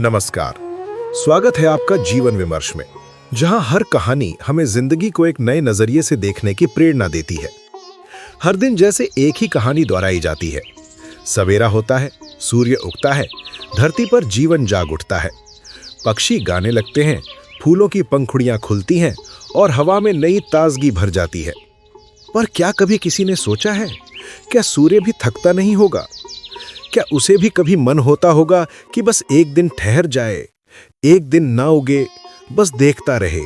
नमस्कार। स्वागत है आपका जीवन विमर्श में, जहां हर कहानी हमें जिंदगी को एक नए नजरिए से देखने की प्रेरणा देती है। हर दिन जैसे एक ही कहानी दोहराई जाती है। सवेरा होता है, सूर्य उगता है, धरती पर जीवन जाग उठता है, पक्षी गाने लगते हैं, फूलों की पंखुड़ियां खुलती हैं और हवा में नई ताजगी भर जाती है। पर क्या कभी किसी ने सोचा है, क्या सूर्य भी थकता नहीं होगा? क्या उसे भी कभी मन होता होगा कि बस एक दिन ठहर जाए, एक दिन ना उगे, बस देखता रहे?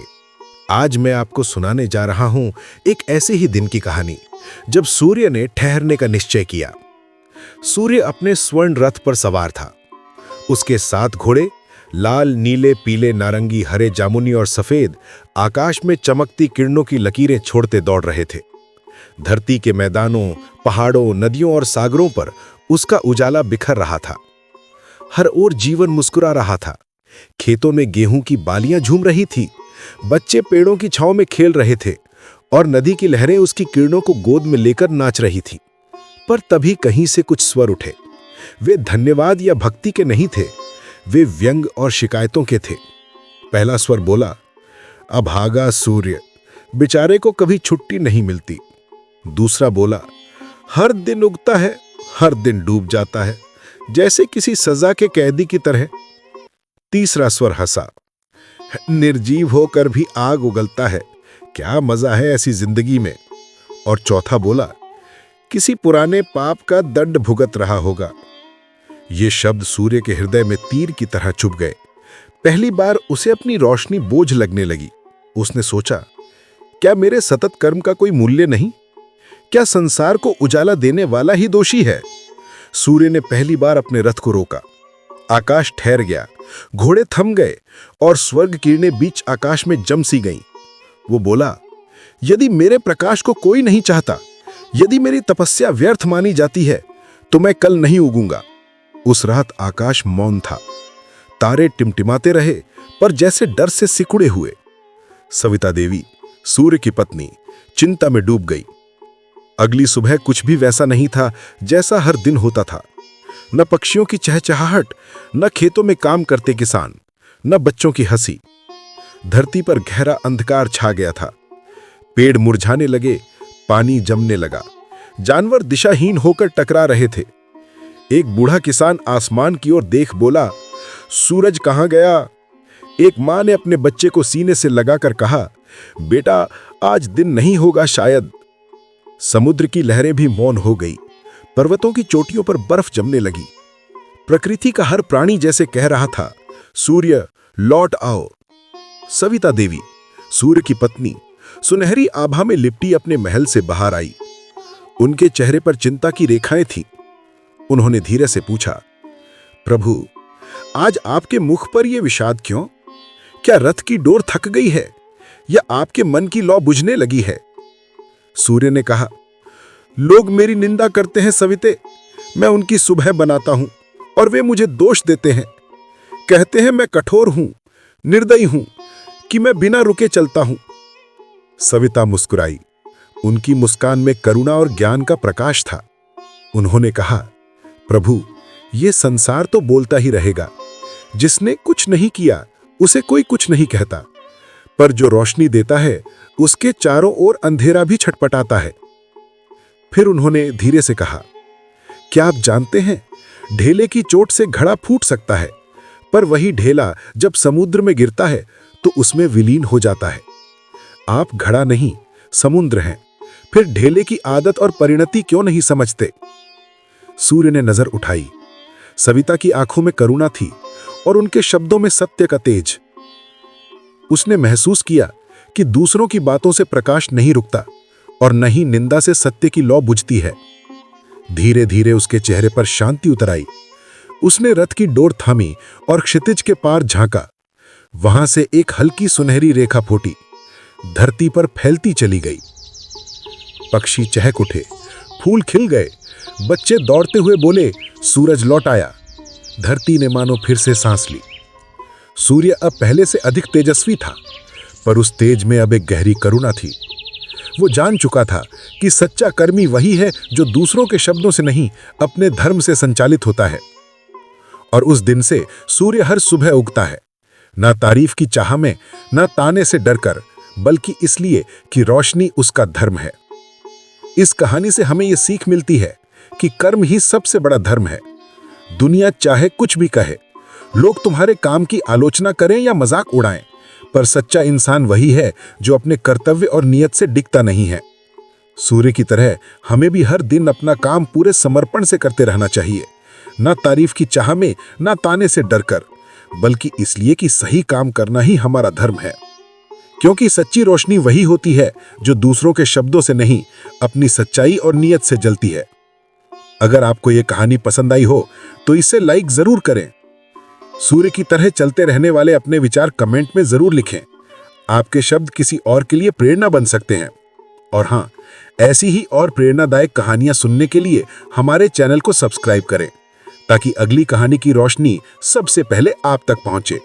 आज मैं आपको सुनाने जा रहा हूं एक ऐसे ही दिन की कहानी, जब सूर्य ने ठहरने का निश्चय किया। सूर्य अपने स्वर्ण रथ पर सवार था। उसके 7 घोड़े लाल, नीले, पीले, नारंगी, हरे, जामुनी और सफेद आकाश में चमकती किरणों की लकीरें छोड़ते दौड़ रहे थे। धरती के मैदानों, पहाड़ों, नदियों और सागरों पर उसका उजाला बिखर रहा था। हर ओर जीवन मुस्कुरा रहा था। खेतों में गेहूं की बालियां झूम रही थी, बच्चे पेड़ों की छांव में खेल रहे थे और नदी की लहरें उसकी किरणों को गोद में लेकर नाच रही थी। पर तभी कहीं से कुछ स्वर उठे। वे धन्यवाद या भक्ति के नहीं थे, वे व्यंग और शिकायतों के थे। पहला स्वर बोला, अभागा सूर्य, बेचारे को कभी छुट्टी नहीं मिलती। दूसरा बोला, हर दिन उगता है, हर दिन डूब जाता है, जैसे किसी सजा के कैदी की तरह। तीसरा स्वर हंसा, निर्जीव होकर भी आग उगलता है, क्या मजा है ऐसी जिंदगी में। और चौथा बोला, किसी पुराने पाप का दंड भुगत रहा होगा। ये शब्द सूर्य के हृदय में तीर की तरह चुभ गए। पहली बार उसे अपनी रोशनी बोझ लगने लगी। उसने सोचा, क्या मेरे सतत कर्म का कोई मूल्य नहीं? क्या संसार को उजाला देने वाला ही दोषी है? सूर्य ने पहली बार अपने रथ को रोका। आकाश ठहर गया, घोड़े थम गए और स्वर्ग किरणें बीच आकाश में जम सी गईं। वो बोला, यदि मेरे प्रकाश को कोई नहीं चाहता, यदि मेरी तपस्या व्यर्थ मानी जाती है, तो मैं कल नहीं उगूंगा। उस रात आकाश मौन था। तारे टिमटिमाते रहे, पर जैसे डर से सिकुड़े हुए। सविता देवी, सूर्य की पत्नी, चिंता में डूब गई। अगली सुबह कुछ भी वैसा नहीं था जैसा हर दिन होता था। न पक्षियों की चहचहाहट, न खेतों में काम करते किसान, न बच्चों की हंसी। धरती पर गहरा अंधकार छा गया था। पेड़ मुरझाने लगे, पानी जमने लगा, जानवर दिशाहीन होकर टकरा रहे थे। एक बूढ़ा किसान आसमान की ओर देख बोला, सूरज कहां गया? एक मां ने अपने बच्चे को सीने से लगाकर कहा, बेटा आज दिन नहीं होगा शायद। समुद्र की लहरें भी मौन हो गई। पर्वतों की चोटियों पर बर्फ जमने लगी। प्रकृति का हर प्राणी जैसे कह रहा था, सूर्य लौट आओ। सविता देवी, सूर्य की पत्नी, सुनहरी आभा में लिपटी अपने महल से बाहर आई। उनके चेहरे पर चिंता की रेखाएं थीं। उन्होंने धीरे से पूछा, प्रभु आज आपके मुख पर यह विषाद क्यों? क्या रथ की डोर थक गई है या आपके मन की लौ बुझने लगी है? सूर्य ने कहा, लोग मेरी निंदा करते हैं सविते, मैं उनकी सुबह बनाता हूं और वे मुझे दोष देते हैं। कहते हैं मैं कठोर हूं, निर्दयी हूं, कि मैं बिना रुके चलता हूं। सविता मुस्कुराई। उनकी मुस्कान में करुणा और ज्ञान का प्रकाश था। उन्होंने कहा, प्रभु ये संसार तो बोलता ही रहेगा। जिसने कुछ नहीं किया उसे कोई कुछ नहीं कहता, पर जो रोशनी देता है उसके चारों ओर अंधेरा भी छटपटाता है। फिर उन्होंने धीरे से कहा, क्या आप जानते हैं, ढेले की चोट से घड़ा फूट सकता है, पर वही ढेला जब समुद्र में गिरता है तो उसमें विलीन हो जाता है। आप घड़ा नहीं, समुद्र हैं, फिर ढेले की आदत और परिणति क्यों नहीं समझते? सूर्य ने नजर उठाई। सविता की आंखों में करुणा थी और उनके शब्दों में सत्य का तेज। उसने महसूस किया कि दूसरों की बातों से प्रकाश नहीं रुकता और न ही निंदा से सत्य की लौ बुझती है। धीरे धीरे उसके चेहरे पर शांति उतर आई। उसने रथ की डोर थामी और क्षितिज के पार झांका। वहां से एक हल्की सुनहरी रेखा फूटी, धरती पर फैलती चली गई। पक्षी चहक उठे, फूल खिल गए, बच्चे दौड़ते हुए बोले, सूरज लौट आया। धरती ने मानो फिर से सांस ली। सूर्य अब पहले से अधिक तेजस्वी था, पर उस तेज में अब एक गहरी करुणा थी। वो जान चुका था कि सच्चा कर्मी वही है जो दूसरों के शब्दों से नहीं, अपने धर्म से संचालित होता है। और उस दिन से सूर्य हर सुबह उगता है, ना तारीफ की चाह में, ना ताने से डरकर, बल्कि इसलिए कि रोशनी उसका धर्म है। इस कहानी से हमें यह सीख मिलती है कि कर्म ही सबसे बड़ा धर्म है। दुनिया चाहे कुछ भी कहे, लोग तुम्हारे काम की आलोचना करें या मजाक उड़ाएं, पर सच्चा इंसान वही है जो अपने कर्तव्य और नियत से डिगता नहीं है। सूर्य की तरह हमें भी हर दिन अपना काम पूरे समर्पण से करते रहना चाहिए, ना तारीफ की चाह में, ना ताने से डरकर, बल्कि इसलिए कि सही काम करना ही हमारा धर्म है। क्योंकि सच्ची रोशनी वही होती है जो दूसरों के शब्दों से नहीं, अपनी सच्चाई और नियत से जलती है। अगर आपको यह कहानी पसंद आई हो तो इसे लाइक जरूर करें। सूर्य की तरह चलते रहने वाले अपने विचार कमेंट में जरूर लिखें। आपके शब्द किसी और के लिए प्रेरणा बन सकते हैं। और हाँ, ऐसी ही और प्रेरणादायक कहानियां सुनने के लिए हमारे चैनल को सब्सक्राइब करें, ताकि अगली कहानी की रोशनी सबसे पहले आप तक पहुंचे।